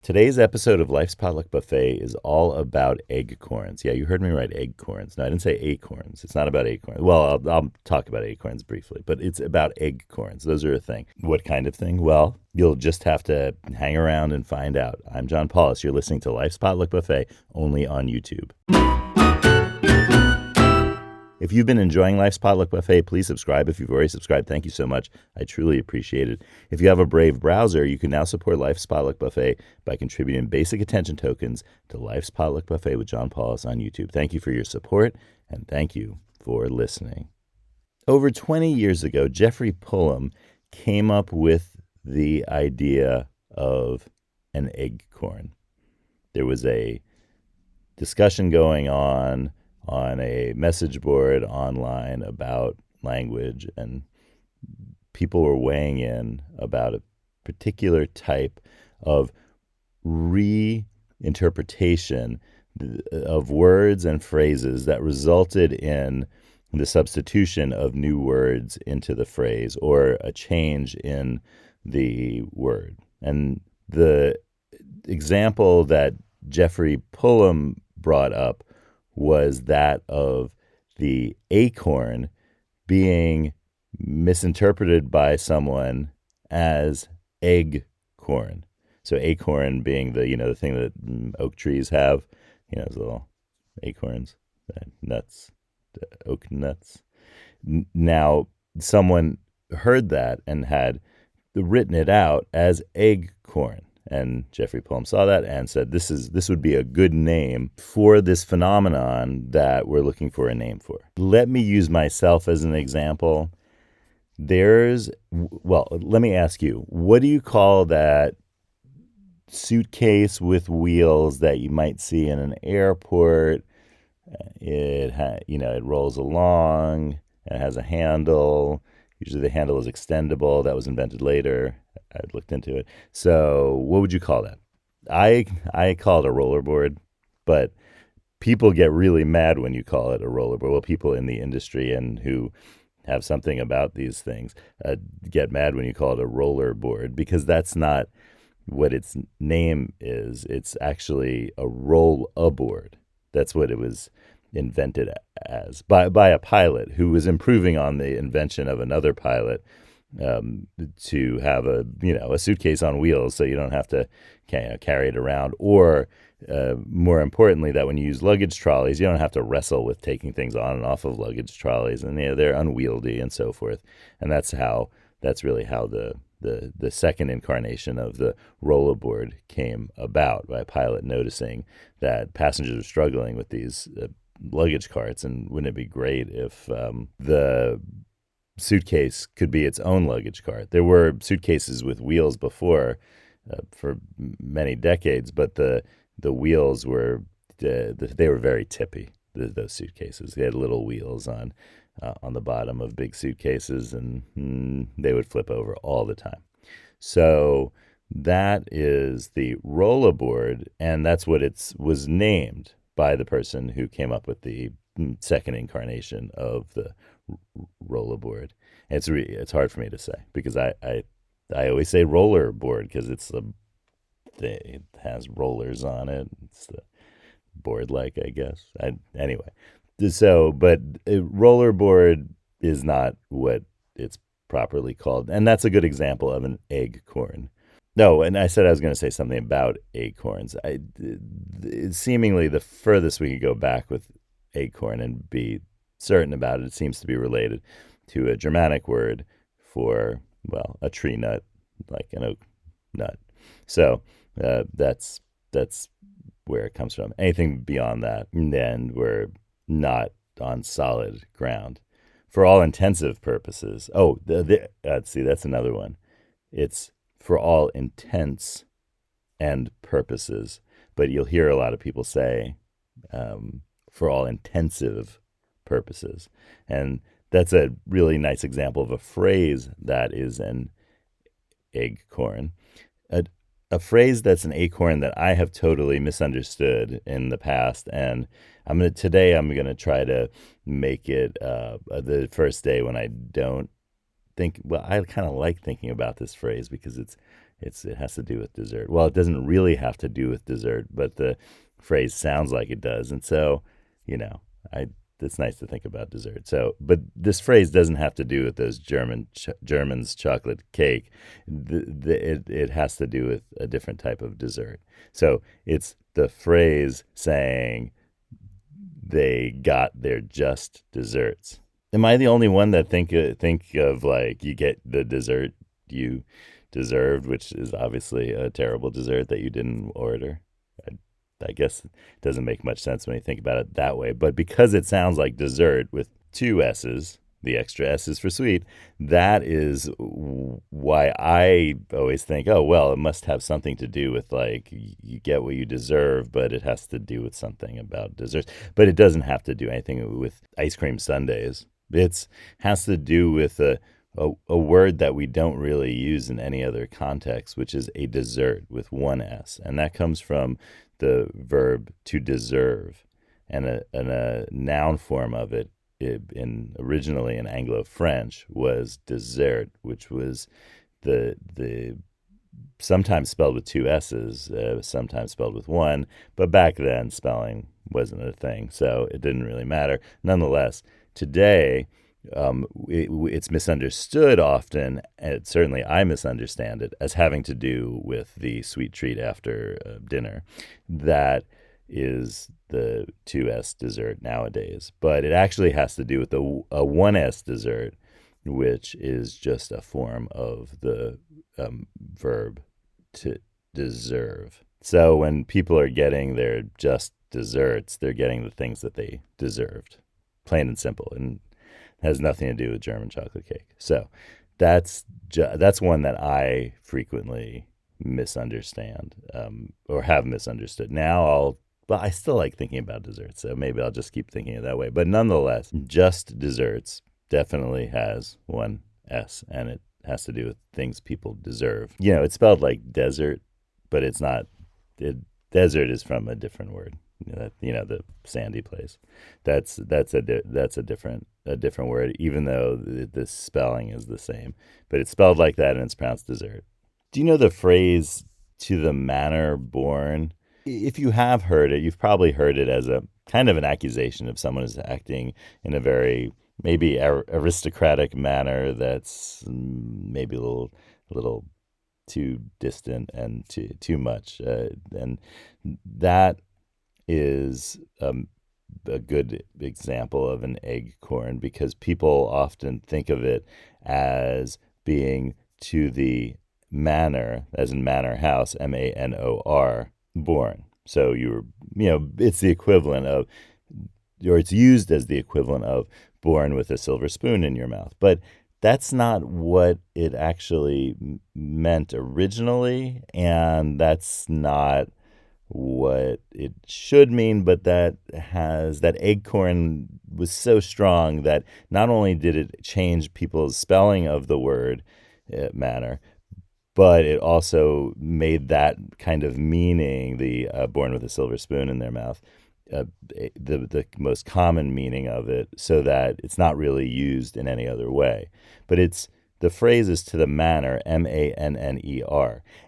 Today's episode of Life's Potluck Buffet is all about acorns. Yeah, you heard me right, acorns. No, I didn't say acorns. It's not about acorns. Well, I'll talk about acorns briefly, but it's about acorns. Those are a thing. What kind of thing? Well, you'll just have to hang around and find out. I'm John Paulus. You're listening to Life's Potluck Buffet only on YouTube. If you've been enjoying Life's Potluck Buffet, please subscribe. If you've already subscribed, thank you so much. I truly appreciate it. If you have a Brave browser, you can now support Life's Potluck Buffet by contributing basic attention tokens to Life's Potluck Buffet with John Paulus on YouTube. Thank you for your support, and thank you for listening. Over 20 years ago, Jeffrey Pullum came up with the idea of an acorn. There was a discussion going on a message board online about language, and people were weighing in about a particular type of reinterpretation of words and phrases that resulted in the substitution of new words into the phrase or a change in the word. And the example that Jeffrey Pullum brought up was that of the acorn being misinterpreted by someone as egg corn. So acorn being the thing that oak trees have, those little acorns, nuts, oak nuts. Now, someone heard that and had written it out as egg corn. And Jeffrey Pullum saw that and said, this would be a good name for this phenomenon that we're looking for a name for. Let me use myself as an example. Let me ask you, what do you call that suitcase with wheels that you might see in an airport? It rolls along, and it has a handle. Usually the handle is extendable. That was invented later. I looked into it. So what would you call that? I call it a rollerboard, but people get really mad when you call it a rollerboard. Well, people in the industry and who have something about these things get mad when you call it a rollerboard, because that's not what its name is. It's actually a roll-aboard. That's what it was invented as by a pilot who was improving on the invention of another pilot, to have a suitcase on wheels so you don't have to carry it around, or more importantly, that when you use luggage trolleys, you don't have to wrestle with taking things on and off of luggage trolleys, and they're unwieldy and so forth. And that's really how the second incarnation of the rollerboard came about, by a pilot noticing that passengers were struggling with these luggage carts, and wouldn't it be great if the suitcase could be its own luggage cart. There were suitcases with wheels before, for many decades, but the wheels were they were very tippy. Those suitcases, they had little wheels on the bottom of big suitcases, and they would flip over all the time. So that is the rollerboard, and that's what it was named by the person who came up with the second incarnation of the rollerboard. It's hard for me to say, because I always say rollerboard because it has rollers on it. It's the board, like, I guess. Anyway, so but rollerboard is not what it's properly called, and that's a good example of an acorn. No, and I said I was going to say something about acorns. Seemingly the furthest we could go back with acorn and be certain about it seems to be related to a Germanic word for, a tree nut, like an oak nut. So that's where it comes from. Anything beyond that, then we're not on solid ground for all intensive purposes. Oh, see, that's another one. It's for all intents and purposes, but you'll hear a lot of people say for all intensive purposes. And that's a really nice example of a phrase that is an acorn. A phrase that's an acorn that I have totally misunderstood in the past, and today I'm gonna try to make it the first day when I don't think. Well, I kind of like thinking about this phrase because it's it has to do with dessert. Well, it doesn't really have to do with dessert, but the phrase sounds like it does. And so, you know, I it's nice to think about dessert. So, but this phrase doesn't have to do with those Germans chocolate cake. It has to do with a different type of dessert. So it's the phrase saying they got their just desserts. Am I the only one that think of like you get the dessert you deserved, which is obviously a terrible dessert that you didn't order? I guess it doesn't make much sense when you think about it that way. But because it sounds like dessert with two S's, the extra S is for sweet, that is why I always think, oh, well, it must have something to do with like you get what you deserve, but it has to do with something about desserts. But it doesn't have to do anything with ice cream sundaes. It has to do with a word that we don't really use in any other context, which is a dessert with one S. And that comes from the verb to deserve. And a noun form of it, originally in Anglo-French, was dessert, which was the sometimes spelled with two S's, sometimes spelled with one. But back then, spelling wasn't a thing, so it didn't really matter. Nonetheless, today, it's misunderstood often, and certainly I misunderstand it, as having to do with the sweet treat after dinner. That is the 2S dessert nowadays. But it actually has to do with a 1S dessert, which is just a form of the verb to deserve. So when people are getting their just desserts, they're getting the things that they deserved, plain and simple, and has nothing to do with German chocolate cake. So that's one that I frequently misunderstand, or have misunderstood. But I still like thinking about desserts, so maybe I'll just keep thinking it that way. But nonetheless, just desserts definitely has one S, and it has to do with things people deserve. It's spelled like desert, but it's not. Desert is from a different word. The sandy place. That's a different word, even though the spelling is the same. But it's spelled like that, and it's pronounced dessert. Do you know the phrase "to the manner born"? If you have heard it, you've probably heard it as a kind of an accusation of someone who's acting in a very maybe aristocratic manner that's maybe a little too distant and too much, and that is a good example of an acorn, because people often think of it as being to the manor, as in manor house, manor, born. So it's the equivalent of, or it's used as the equivalent of born with a silver spoon in your mouth. But that's not what it actually meant originally, and that's not what it should mean. But that acorn was so strong that not only did it change people's spelling of the word manner, but it also made that kind of meaning, the born with a silver spoon in their mouth, the most common meaning of it, so that it's not really used in any other way. But the phrase is to the manner, manner, and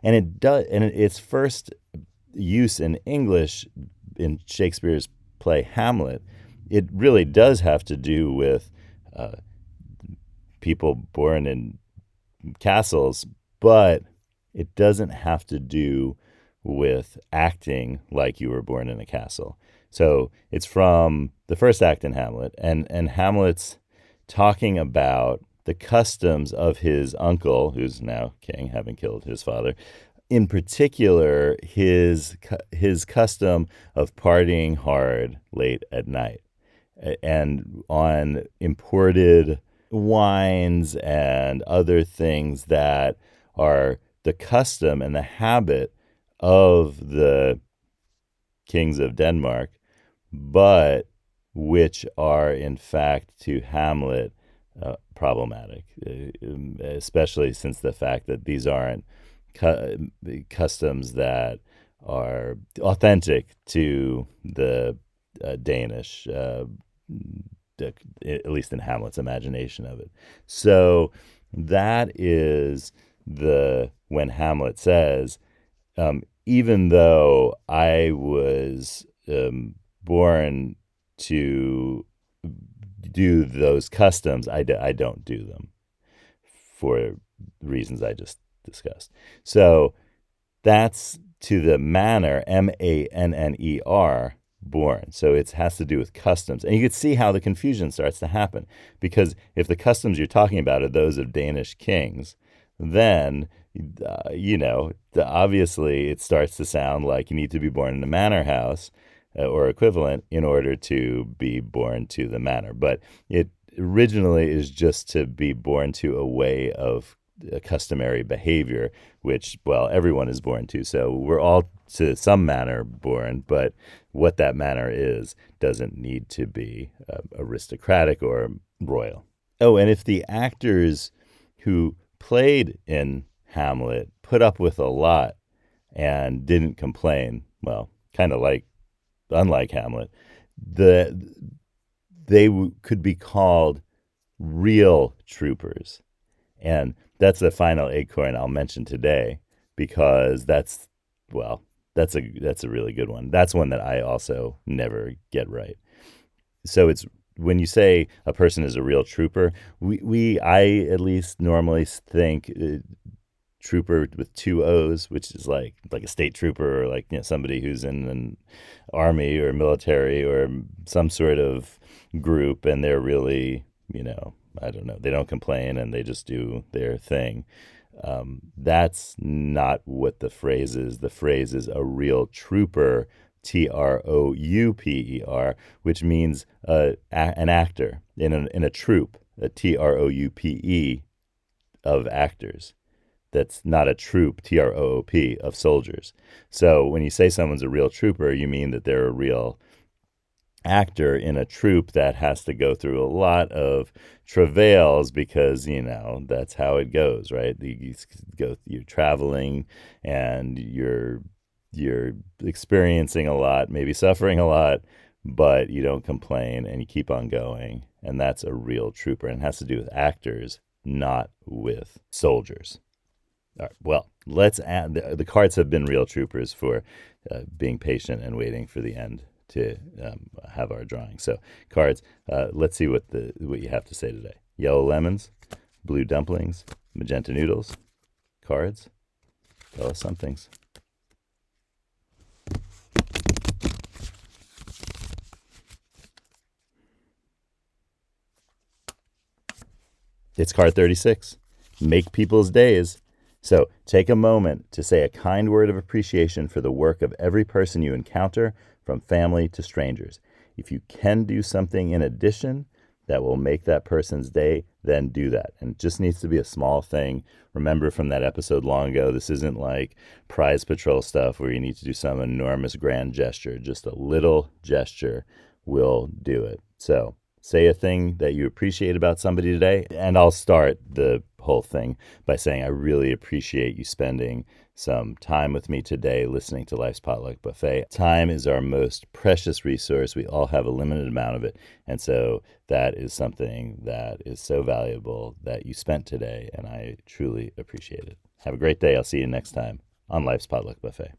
its first use in English in Shakespeare's play Hamlet, it really does have to do with people born in castles, but it doesn't have to do with acting like you were born in a castle. So it's from the first act in Hamlet, and Hamlet's talking about the customs of his uncle, who's now king, having killed his father. In particular, his custom of partying hard late at night, and on imported wines and other things that are the custom and the habit of the kings of Denmark, but which are in fact to Hamlet problematic, especially since the fact that these aren't customs that are authentic to the Danish, at least in Hamlet's imagination of it. So that is the when Hamlet says, even though I was born to do those customs, I don't do them for reasons I just discussed. So that's to the manner, manner, born. So it has to do with customs. And you can see how the confusion starts to happen. Because if the customs you're talking about are those of Danish kings, then, obviously it starts to sound like you need to be born in a manor house or equivalent in order to be born to the manor. But it originally is just to be born to a way of customary behavior, which, well, everyone is born to. So we're all to some manner born, but what that manner is doesn't need to be aristocratic or royal. Oh, and if the actors who played in Hamlet put up with a lot and didn't complain, well, kind of like, unlike Hamlet, they could be called real troopers. And that's the final acorn I'll mention today, because that's a really good one. That's one that I also never get right. So it's when you say a person is a real trooper, I at least normally think trooper with two O's, which is like a state trooper, or like, somebody who's in an army or military or some sort of group, and they're really, I don't know, they don't complain and they just do their thing. That's not what the phrase is. The phrase is a real trooper, Trouper, which means an actor in a troupe, a Troupe of actors. That's not a troop, Troop, of soldiers. So when you say someone's a real trooper, you mean that they're a real actor in a troupe that has to go through a lot of travails, because that's how it goes, right? You're traveling and you're experiencing a lot, maybe suffering a lot, but you don't complain and you keep on going, and that's a real trooper. And it has to do with actors, not with soldiers. All right, well, let's add the cards have been real troopers for being patient and waiting for the end to have our drawing. So cards, let's see what you have to say today. Yellow lemons, blue dumplings, magenta noodles. Cards, tell us some things. It's card 36. Make people's days. So take a moment to say a kind word of appreciation for the work of every person you encounter, from family to strangers. If you can do something in addition that will make that person's day, then do that. And it just needs to be a small thing. Remember from that episode long ago, this isn't like prize patrol stuff where you need to do some enormous grand gesture. Just a little gesture will do it. So say a thing that you appreciate about somebody today, and I'll start the whole thing by saying I really appreciate you spending some time with me today listening to Life's Potluck Buffet. Time is our most precious resource. We all have a limited amount of it, and so that is something that is so valuable that you spent today, and I truly appreciate it. Have a great day. I'll see you next time on Life's Potluck Buffet.